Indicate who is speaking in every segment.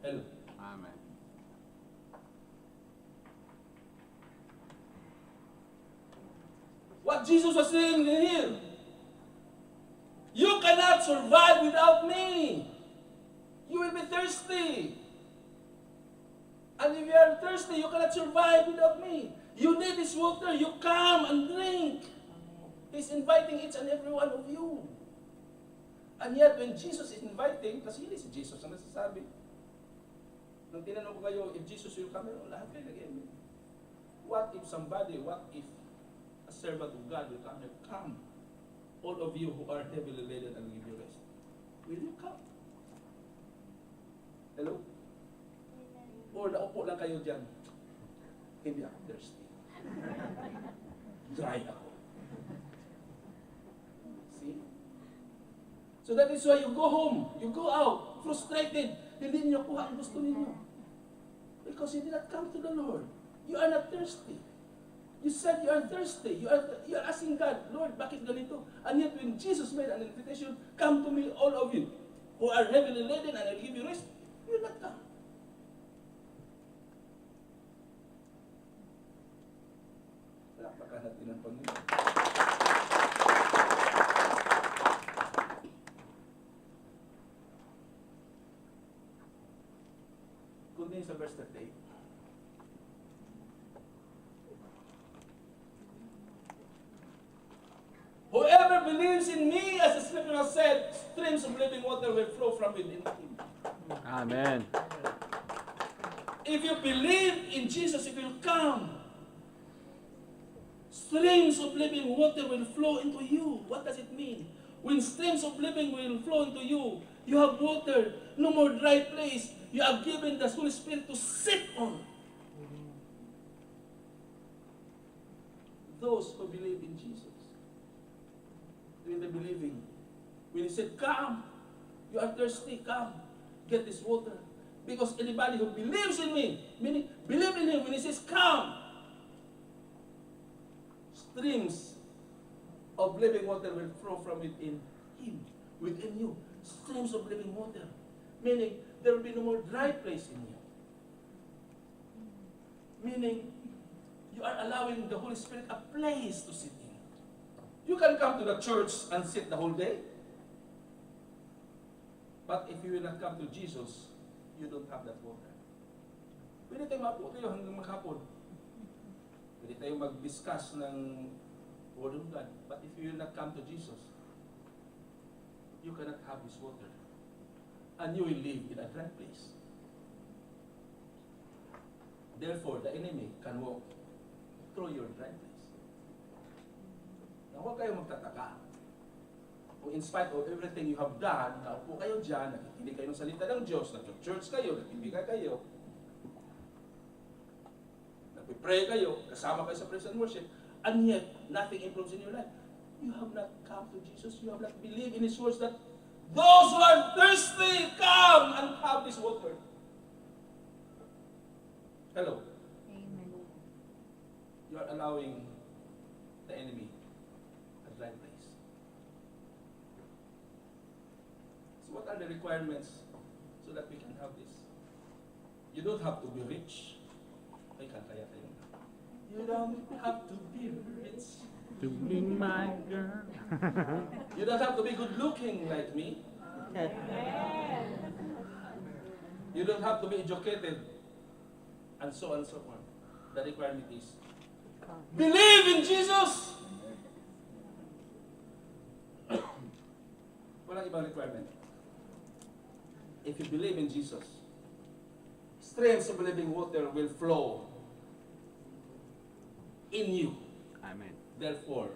Speaker 1: Hello.
Speaker 2: Amen.
Speaker 1: What Jesus was saying here, you cannot survive without me. You will be thirsty. And if you are thirsty, you cannot survive without me. You need this water. You come and drink. He's inviting each and every one of you. And yet, when Jesus is inviting, kasi hindi si Jesus ang nasasabi. Nung tinanong ko kayo, if Jesus will come, lahat kayo nag-amen. What if a servant of God will come here? Come, all of you who are heavily laden, and give you rest. Will you come? Hello? Or naupo lang kayo dyan. Hindi ako thirsty. Dry ako. See? So that is why you go home, you go out, frustrated. Hindi niyo kuha ang gusto ninyo. Because you did not come to the Lord. You are not thirsty. You said you are thirsty. You are asking God, Lord, bakit ganito? And yet when Jesus made an invitation, come to me, all of you, who are heavily laden, and I'll give you rest, you will not come. Palakpakan natin ang Panginoon. Continue sa verse 38. Whoever believes in me, as the scripture has said, streams of living water will flow from within him.
Speaker 2: Amen.
Speaker 1: If you believe in Jesus, it will come. Streams of living water will flow into you. What does it mean? When streams of living will flow into you, you have water, no more dry place. You are given the Holy Spirit to sit on. Those who believe in Jesus. When they believing, when he said, come, you are thirsty, come, get this water. Because anybody who believes in me, meaning believe in him, when he says, come, streams of living water will flow from within him, within you. Streams of living water. Meaning, there will be no more dry place in you. Meaning, you are allowing the Holy Spirit a place to sit in. You can come to the church and sit the whole day. But if you will not come to Jesus, you don't have that water. Pwede tayo mabuo tayo hanggang maghapon. Pwede tayo mag-discuss ng Word of God. But if you will not come to Jesus, you cannot have this water. And you will live in a dry place. Therefore, the enemy can walk through your dry place. Now, huwag kayo magtataka. Kung in spite of everything you have done, naupo kayo dyan, nakikinig kayo ng salita ng Diyos, nag-church kayo, nag-ibigay kayo, nag-pray kayo, kasama kayo sa praise and worship, and yet, nothing improves in your life. You have not come to Jesus. You have not believed in His words that those who are thirsty, come and have this water. Hello?
Speaker 3: Amen.
Speaker 1: You are allowing the enemy a dry place. So what are the requirements so that we can have this? You don't have to be rich. Ay, kaya kayo. You don't have to be rich.
Speaker 2: To be my girl.
Speaker 1: You don't have to be good looking like me. You don't have to be educated. And so on and so on. The requirement is believe in Jesus. Walang ibang requirement. If you believe in Jesus, streams of living water will flow in you.
Speaker 2: Amen.
Speaker 1: Therefore,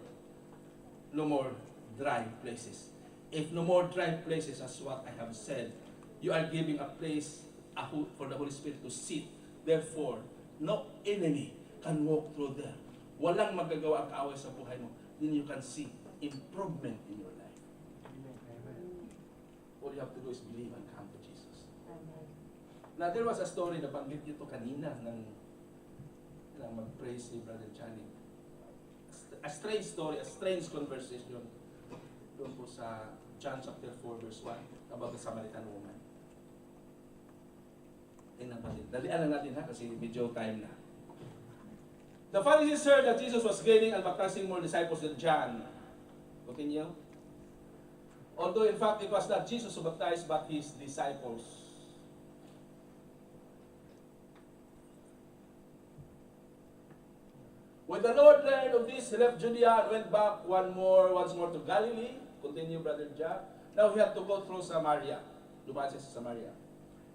Speaker 1: no more dry places. If no more dry places, as what I have said, you are giving a place for the Holy Spirit to sit. Therefore, no enemy can walk through there. Walang magagawa ang kaaway sa buhay mo. Then you can see improvement in your life. All you have to do is believe and come to Jesus. Now, there was a story na banggit ito kanina ng mag-praise si Brother Johnny. A strange story, a strange conversation doon po sa John chapter 4 verse 1 about the Samaritan woman. Tingnan natin. Dalian lang natin ha, kasi medyo time na. The Pharisees heard that Jesus was gaining and baptizing more disciples than John. Continue. Although in fact it was not Jesus who baptized, but his disciples. When the Lord learned of this, he left Judea and went back once more to Galilee. Continue, Brother Jack. Now he had to go through Samaria. Dumaan siya sa Samaria.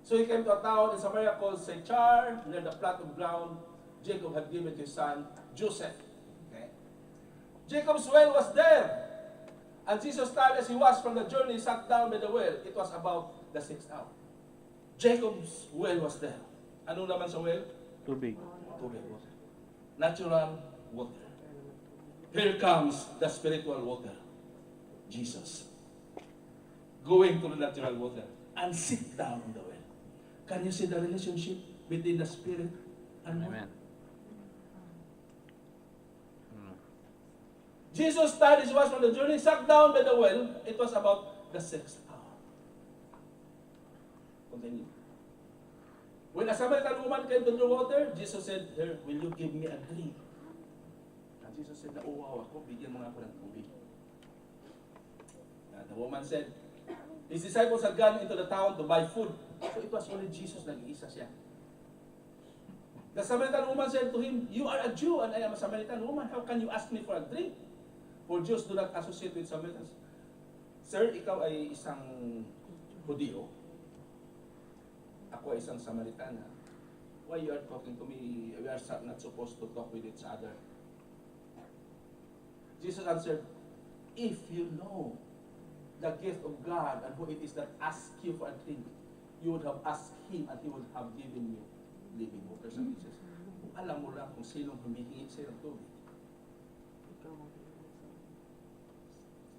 Speaker 1: So he came to a town in Samaria called Sychar, near the plot of ground Jacob had given to his son Joseph. Okay. Jacob's well was there. And Jesus, tired as he was from the journey, sat down by the well. It was about the 6th hour. Jacob's well was there. Anong naman sa well?
Speaker 2: Tubig.
Speaker 1: Tubig. Natural water. Here comes the spiritual water. Jesus. Going to the natural water and sit down in the well. Can you see the relationship between the spirit and water?
Speaker 2: Amen.
Speaker 1: Jesus tired as he was from the journey, sat down by the well. It was about the 6th hour. Continue. When a Samaritan woman came to draw water, Jesus said, "Here, will you give me a drink?" And Jesus said, "Nauuhaw ako, bigyan mo nga ako ng tubig." And the woman said, his disciples had gone into the town to buy food. So it was only Jesus, nag-iisa siya. The Samaritan woman said to him, "You are a Jew and I am a Samaritan woman. How can you ask me for a drink?" For Jews do not associate with Samaritans. Sir, ikaw ay isang Hudyo. Ako ay isang Samaritana. Why you are talking to me? We are not supposed to talk with each other. Jesus answered, "If you know the gift of God and who it is that asks you for a drink, you would have asked him and he would have given you living water." Sabi Jesus, kung alam mo lang kung sinong humihingi sa'yo ng tubig,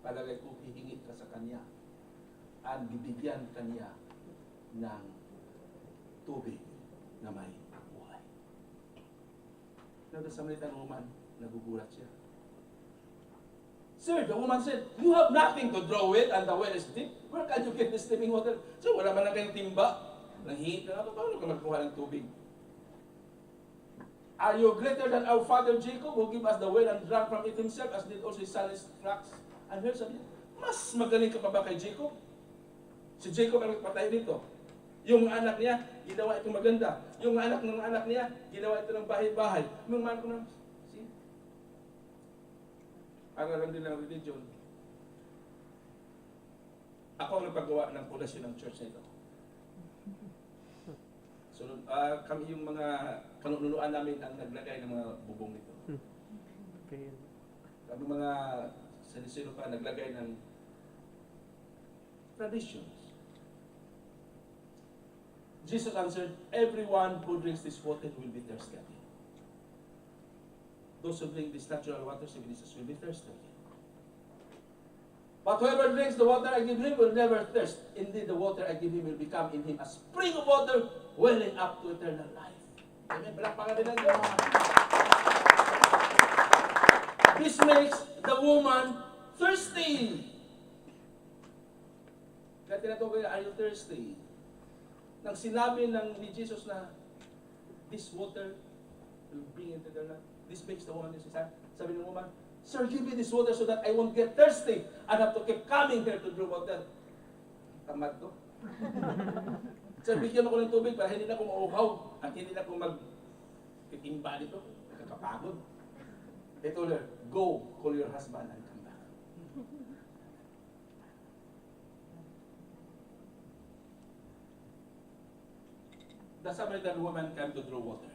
Speaker 1: palagay ko hihingi ka sa kanya at bibigyan kanya ng tubig na may buhay. Now the Samaritan woman, nagugulat siya. "Sir," the woman said, "you have nothing to draw with and the well is deep. Where can you get this living water?" So wala man na kayong timba. Nanghihingi ka na, paano ka magkuha ng tubig? "Are you greater than our father Jacob, who gave us the well and drank from it himself, as did also his son his flocks?" And here sabi niya, mas magaling ka pa ba kay Jacob? Si Jacob ang nagpatay dito. Yung anak niya, ginawa ito maganda. Yung anak ng anak niya, ginawa ito ng bahay-bahay. Yung man ko na, see? Ang alam din ng religion. Ako ang nagpagawa ng pundasyon ng church na ito. So, kami yung mga kanunuan namin ang naglagay ng mga bubong nito. Kami mga sino pa naglagay ng traditions. Jesus answered, "Everyone who drinks this water will be thirsty again. Those who drink this natural water," said Jesus, "will be thirsty again. But whoever drinks the water I give him will never thirst. Indeed, the water I give him will become in him a spring of water welling up to eternal life." Amen. Palakpakan din ang Diyos. This makes the woman thirsty. Kaya tinatawag, "Are you thirsty?" Nang sinabi ni Jesus na this water will bring into their life, this makes the woman thirsty. Sabi ng woman, "Sir, give me this water so that I won't get thirsty and have to keep coming here to draw water." Tamad ko. Sir, bigyan ako ng tubig para hindi na ako mauhaw at hindi na ako magtitimba dito. Nakakapagod. They told her, "Go, call your husband and come back." The Samaritan woman came to draw water.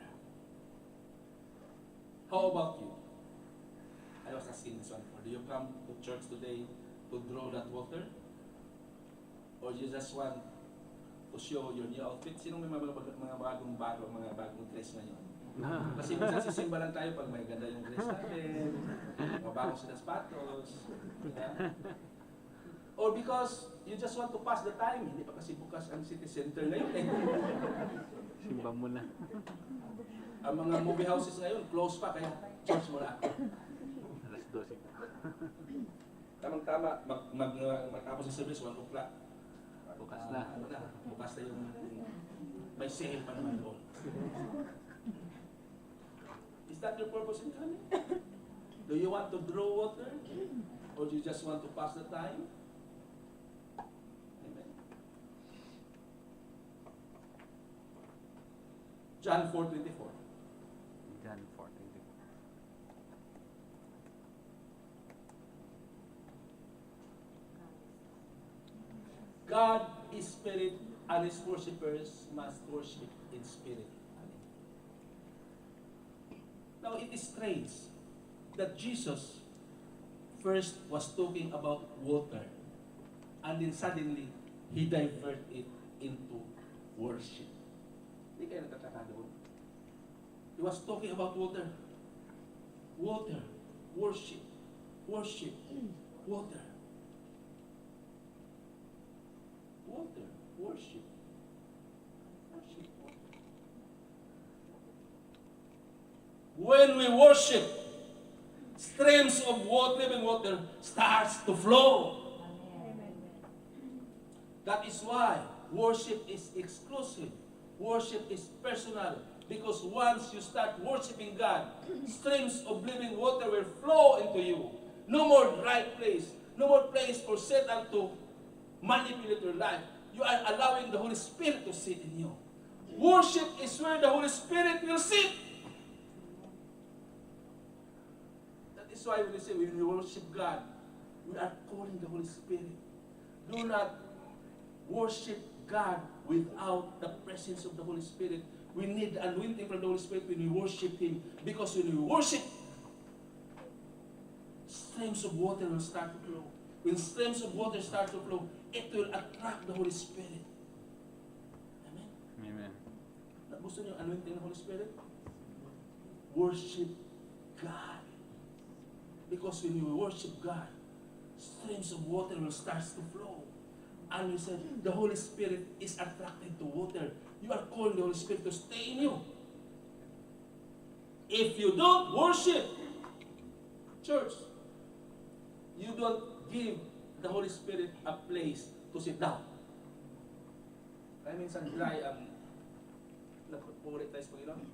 Speaker 1: How about you? I was asking this one before. Do you come to church today to draw that water? Or you just want to show your new outfit? Sino may mga bagong dress ngayon? Kasi minsan sisimba lang tayo pag may ganda yung dress natin, mga bagong sapatos. Yeah? Or because you just want to pass the time, hindi pa kasi bukas ang city center ngayon eh.
Speaker 2: Simba mo na.
Speaker 1: Ang mga movie houses ngayon, close pa, kaya church mo na ako.
Speaker 2: Alas 12.
Speaker 1: Tamang-tama, matapos yung service, 1 o'clock.
Speaker 2: Bukas na.
Speaker 1: Bukas na yung May sale pa naman doon. Is that your purpose in coming? Do you want to draw water? Or do you just want to pass the time? Amen. John 4:24.
Speaker 2: John 4:24.
Speaker 1: God is spirit, and his worshippers must worship in spirit. Now it is strange that Jesus first was talking about water, and then suddenly he diverted it into worship. Hindi kayo nagtataka doon? He was talking about water. Water, worship, worship, water. Water, worship, worship, water. When we worship, streams of water, living water starts to flow. That is why worship is exclusive. Worship is personal. Because once you start worshiping God, streams of living water will flow into you. No more dry place. No more place for Satan to manipulate your life. You are allowing the Holy Spirit to sit in you. Worship is where the Holy Spirit will sit. That is why when we say when we worship God, we are calling the Holy Spirit. Do not worship God without the presence of the Holy Spirit. We need the anointing from the Holy Spirit when we worship Him. Because when we worship, streams of water will start to flow. When streams of water start to flow, it will attract the Holy Spirit. Amen?
Speaker 2: Amen.
Speaker 1: Gusto niyo yung anointing ng Holy Spirit? Worship God. Because when you worship God, streams of water will start to flow. And we said, the Holy Spirit is attracted to water. You are calling the Holy Spirit to stay in you. If you don't worship, church, you don't give the Holy Spirit a place to sit down. Kaya minsan dry ang nagpupulit tayo sa Panginoon.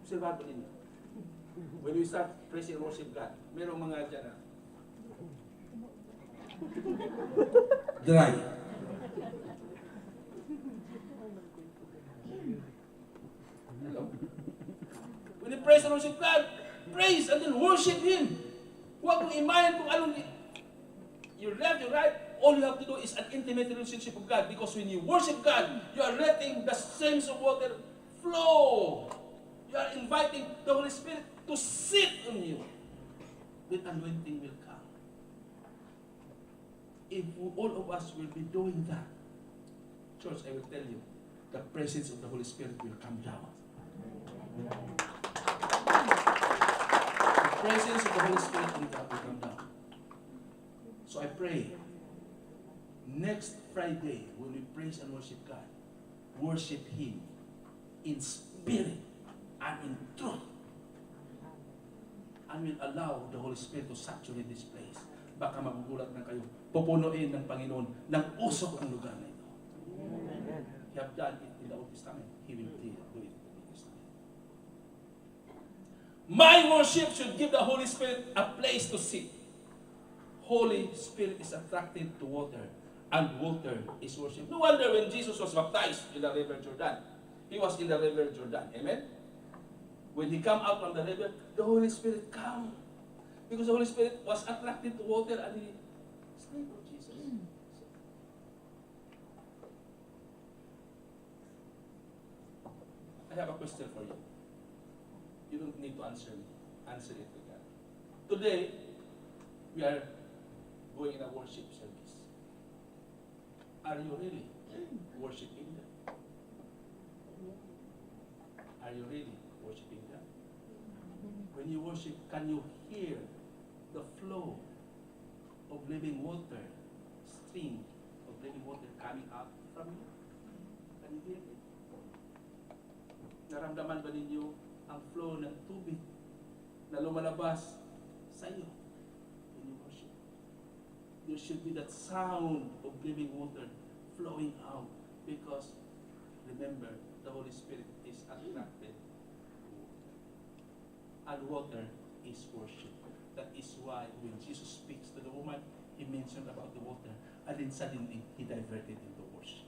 Speaker 1: Observado ninyo. When we start praising and worship God, merong mga dyan na dry. Hello? When you praise and worship God, praise and then worship Him. Huwag mong imayan kung anong your left, your right. All you have to do is an intimate relationship with God. Because when you worship God, you are letting the streams of water flow. You are inviting the Holy Spirit to sit on you. Then anointing will come. If all of us will be doing that, church, I will tell you, the presence of the Holy Spirit will come down. The presence of the Holy Spirit will come down. So I pray, next Friday, when we praise and worship God, worship Him in spirit and in truth. And will allow the Holy Spirit to saturate this place. Baka magugulat na kayo, pupunuin ng Panginoon ng usok ang lugar na ito. He have done it in the Old Testament. He will do it in the New Testament. My worship should give the Holy Spirit a place to sit. Holy Spirit is attracted to water, and water is worship. No wonder when Jesus was baptized in the river Jordan, He was in the river Jordan. Amen? When He came out from the river, the Holy Spirit came. Because the Holy Spirit was attracted to water and He stayed with Jesus. I have a question for you. You don't need to answer me. Answer it with God. Today, we are going in a worship service. Are you really worshiping God? Are you really worshiping God? When you worship, can you hear the flow of living water, stream of living water coming out from you? Can you hear it? Naramdaman ba ninyo ang flow ng tubig na lumalabas sa iyo when you worship? There should be that sound of living water flowing out. Because, remember, the Holy Spirit is attracted to water. And water is worship. That is why when Jesus speaks to the woman, he mentioned about the water. And then suddenly, he diverted into worship.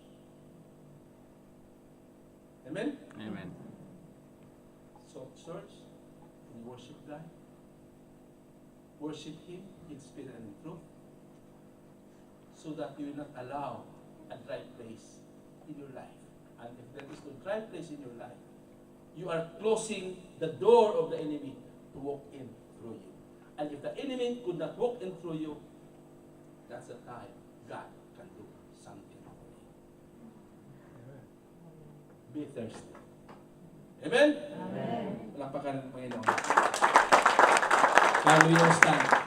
Speaker 1: Amen?
Speaker 2: Amen.
Speaker 1: So, church, we worship God. Worship Him in spirit and in truth. So that you will not allow a dry place in your life. And if there is no dry place in your life, you are closing the door of the enemy to walk in through you. And if the enemy could not walk in through you, that's the time God can do something for you. Be thirsty. Amen?
Speaker 3: Amen.
Speaker 1: Palakpakan ng Panginoon. Can we all stand?